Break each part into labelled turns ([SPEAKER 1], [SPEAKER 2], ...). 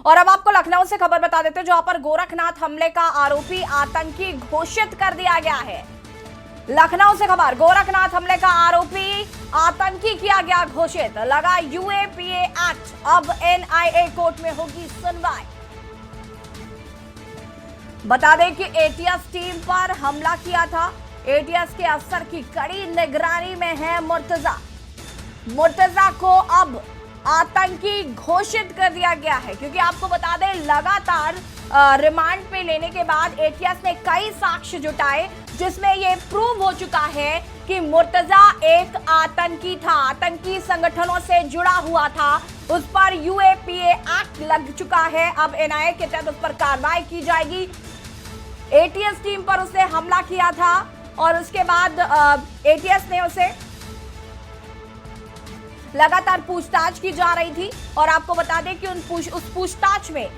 [SPEAKER 1] और अब आपको लखनऊ से खबर बता देते हैं, जहां पर गोरखनाथ हमले का आरोपी आतंकी घोषित कर दिया गया है। लखनऊ से खबर, गोरखनाथ हमले का आरोपी आतंकी किया गया घोषित, लगा यूएपीए एक्ट, अब एनआईए कोर्ट में होगी सुनवाई। बता दें कि एटीएस टीम पर हमला किया था। एटीएस के अफसर की कड़ी निगरानी में है मुर्तजा। मुर्तजा को अब आतंकी घोषित कर दिया गया है, क्योंकि आपको बता दें लगातार रिमांड पे लेने के बाद एटीएस ने कई साक्ष्य जुटाए, जिसमें यह प्रूव हो चुका है कि मुर्तजा एक आतंकी था, आतंकी संगठनों से जुड़ा हुआ था। उस पर यूएपीए एक्ट लग चुका है। अब एनआईए के तहत उस पर कार्रवाई की जाएगी। एटीएस टीम पर उसने हमला किया था और उसके बाद एटीएस ने उसे लगातार पूछताछ की जा रही थी। और आपको बता दें कि उस पूछताछ में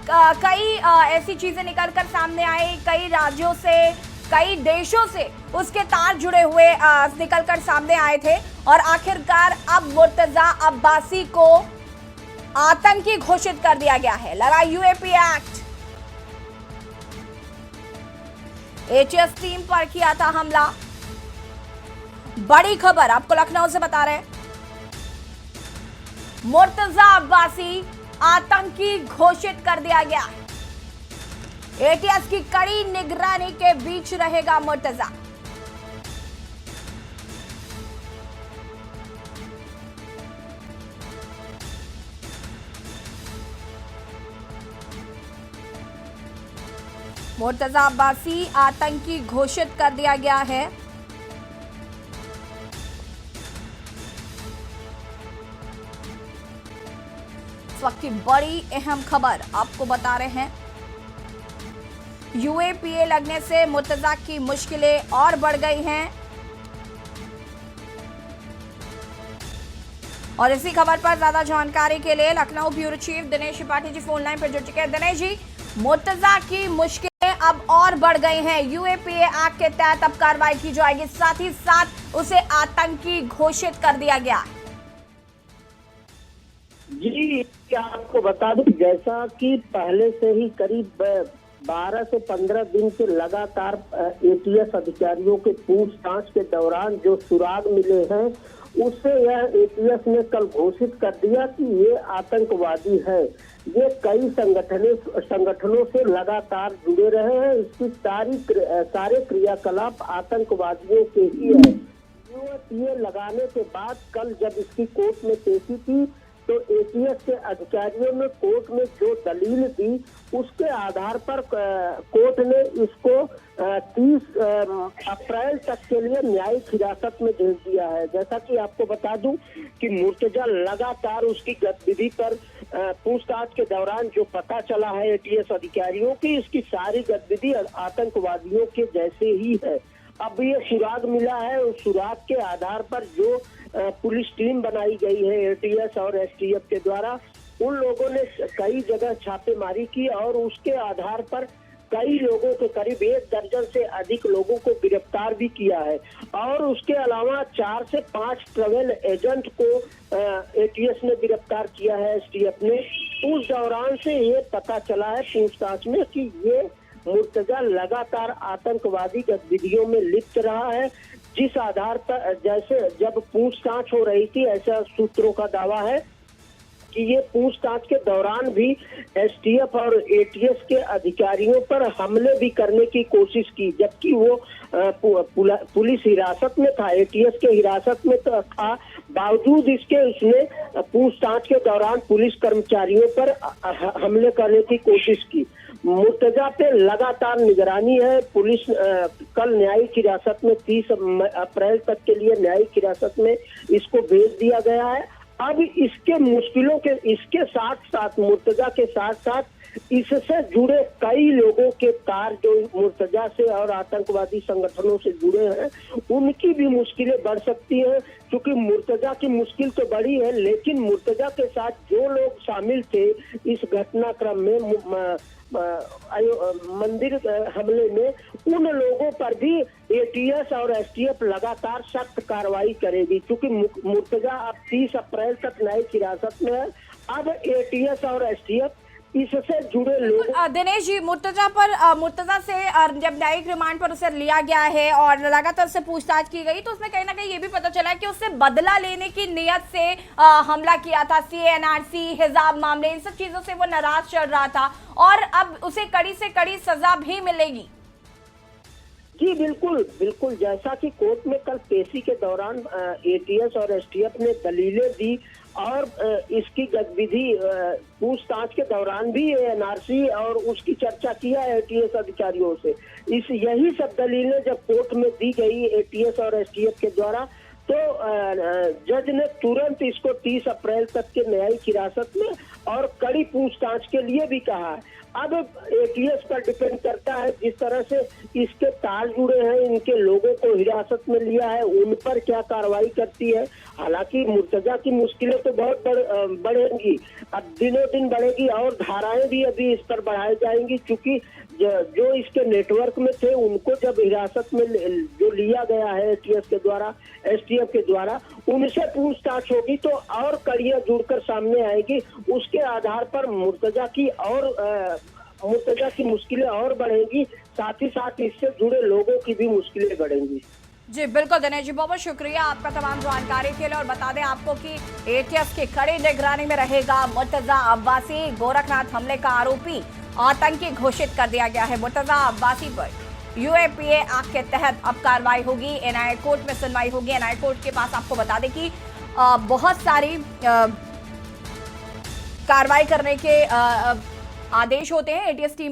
[SPEAKER 1] कई ऐसी चीजें निकलकर सामने आई, कई राज्यों से, कई देशों से उसके तार जुड़े हुए निकलकर सामने आए थे। और आखिरकार अब मुर्तजा अब्बासी को आतंकी घोषित कर दिया गया है, लगा यूएपीए एक्ट। एटीएस टीम पर किया था हमला। बड़ी खबर आपको लखनऊ से बता रहे हैं, मुर्तजा अब्बासी आतंकी घोषित कर दिया गया है। एटीएस की कड़ी निगरानी के बीच रहेगा मुर्तजा। मुर्तजा अब्बासी आतंकी घोषित कर दिया गया है। इस वक्त की बड़ी अहम खबर आपको बता रहे हैं, यूएपीए लगने से मुर्तजा की मुश्किलें और बढ़ गई हैं। और इसी खबर पर ज्यादा जानकारी के लिए Lucknow bureau chief Dinesh Tripathi ji phone line पर जुड़ चुके हैं। दिनेश जी, मुर्तजा की मुश्किलें अब और बढ़ गई हैं। यूएपीए एक्ट के तहत अब कार्रवाई की जाएगी, साथ ही साथ उसे आतंकी घोषित कर दिया गया।
[SPEAKER 2] जी, आपको बता दूं, जैसा कि पहले से ही करीब 12 से 15 दिन से लगातार एटीएस अधिकारियों के पूछताछ के दौरान जो सुराग मिले हैं, उससे यह एटीएस ने कल घोषित कर दिया कि ये आतंकवादी है। ये कई संगठनों से लगातार जुड़े रहे हैं। इसकी सारे क्रियाकलाप आतंकवादियों के ही है। यूएपीए लगाने के बाद कल जब इसकी कोर्ट में पेशी थी, तो एटीएस के अधिकारियों ने कोर्ट में जो दलील दी, उसके आधार पर कोर्ट ने इसको 30 अप्रैल तक के लिए न्यायिक हिरासत में भेज दिया है। जैसा कि आपको बता दूं कि मुर्तजा लगातार उसकी गतिविधि पर पूछताछ के दौरान जो पता चला है एटीएस अधिकारियों की, इसकी सारी गतिविधि आतंकवादियों के जैसे ही है। अब ये सुराग मिला है, उस सुराग के आधार पर जो पुलिस टीम बनाई गई है एटीएस और एसटीएफ के द्वारा, उन लोगों ने कई जगह छापेमारी की और उसके आधार पर कई लोगों को, करीब 1 दर्जन से अधिक लोगों को गिरफ्तार भी किया है। और उसके अलावा 4 से 5 ट्रैवल एजेंट को एटीएस ने गिरफ्तार किया है, एसटीएफ ने। उस दौरान से ये पता चला है पूछताछ में कि ये मुर्तजा लगातार आतंकवादी गतिविधियों में लिप्त रहा है। जिस आधार पर जैसे जब पूछताछ हो रही थी, ऐसा सूत्रों का दावा है कि ये पूछताछ के दौरान भी एसटीएफ और एटीएस के अधिकारियों पर हमले भी करने की कोशिश की, जबकि वो पुलिस हिरासत में था, एटीएस के हिरासत में था। बावजूद इसके उसने पूछताछ के दौरान पुलिस कर्मचारियों पर हमले करने की कोशिश की। मुर्तजा पे लगातार निगरानी है। पुलिस कल न्यायिक हिरासत में 30 अप्रैल तक के लिए न्यायिक हिरासत में इसको भेज दिया गया है। अब इसके मुश्किलों के इसके साथ साथ मुर्तजा के साथ साथ इससे जुड़े कई लोगों के तार जो मुर्तजा से और आतंकवादी संगठनों से जुड़े हैं, उनकी भी मुश्किलें बढ़ सकती हैं। क्योंकि मुर्तजा की मुश्किल तो बड़ी है, लेकिन मुर्तजा के साथ जो लोग शामिल थे इस घटनाक्रम में, मंदिर हमले में, उन लोगों पर भी एटीएस और एसटीएफ लगातार सख्त कार्रवाई करेगी। क्योंकि मुर्तजा अब 30 अप्रैल तक न्यायिक हिरासत में है। अब एटीएस और एसटीएफ इससे जुड़े लोग।
[SPEAKER 1] दिनेश जी, मुर्तजा से जब न्यायिक रिमांड पर उसे लिया गया है और लगातार उससे पूछताछ की गई, तो उसमें कहीं ना कहीं ये भी पता चला है कि उससे बदला लेने की नियत से हमला किया था। CA/NRC, हिजाब मामले, इन सब चीजों से वो नाराज चल रहा था और अब उसे कड़ी से कड़ी सजा भी मिलेगी।
[SPEAKER 2] जी बिल्कुल बिल्कुल, जैसा कि कोर्ट में कल पेशी के दौरान ATS और STF ने दलीलें दी और इसकी गतिविधि पूछताछ के दौरान भी NRC और उसकी चर्चा किया ATS अधिकारियों से। यही सब दलीलें जब कोर्ट में दी गई ATS और STF के द्वारा, तो जज ने तुरंत इसको 30 अप्रैल तक के न्यायिक हिरासत में और कड़ी पूछताछ के लिए भी कहा है। अब ATS पर डिपेंड करता है जिस तरह से इसके तार जुड़े हैं, इनके लोगों को हिरासत में लिया है, उन पर क्या कार्रवाई करती है। हालांकि मुर्तजा की मुश्किलें तो बहुत बढ़ेंगी, अब दिनों दिन बढ़ेगी और धाराएं भी अभी इस पर बढ़ाई जाएंगी, क्योंकि जो इसके नेटवर्क में थे उनको जब हिरासत में जो लिया गया है ATS के द्वारा, STF के द्वारा, उनसे पूछताछ होगी तो और कड़ियां जुड़कर सामने आएगी। उसके आधार पर मुर्तजा की मुश्किलें और बढ़ेंगी, साथ ही साथ इससे जुड़े लोगों की भी मुश्किलें बढ़ेंगी।
[SPEAKER 1] जी बिल्कुल दिनेश जी, बहुत बहुत शुक्रिया आपका तमाम जानकारी के लिए। और बता दें आपको कि ATS की कड़ी निगरानी में रहेगा मुर्तजा अब्बासी। गोरखनाथ हमले का आरोपी आतंकी घोषित कर दिया गया है। मुर्तजा अब्बासी पर UAPA एक्ट के तहत अब कार्रवाई होगी, NIA कोर्ट में सुनवाई होगी। NIA कोर्ट के पास आपको बता दें कि बहुत सारी कार्रवाई करने के आदेश होते हैं ATS टीम पर।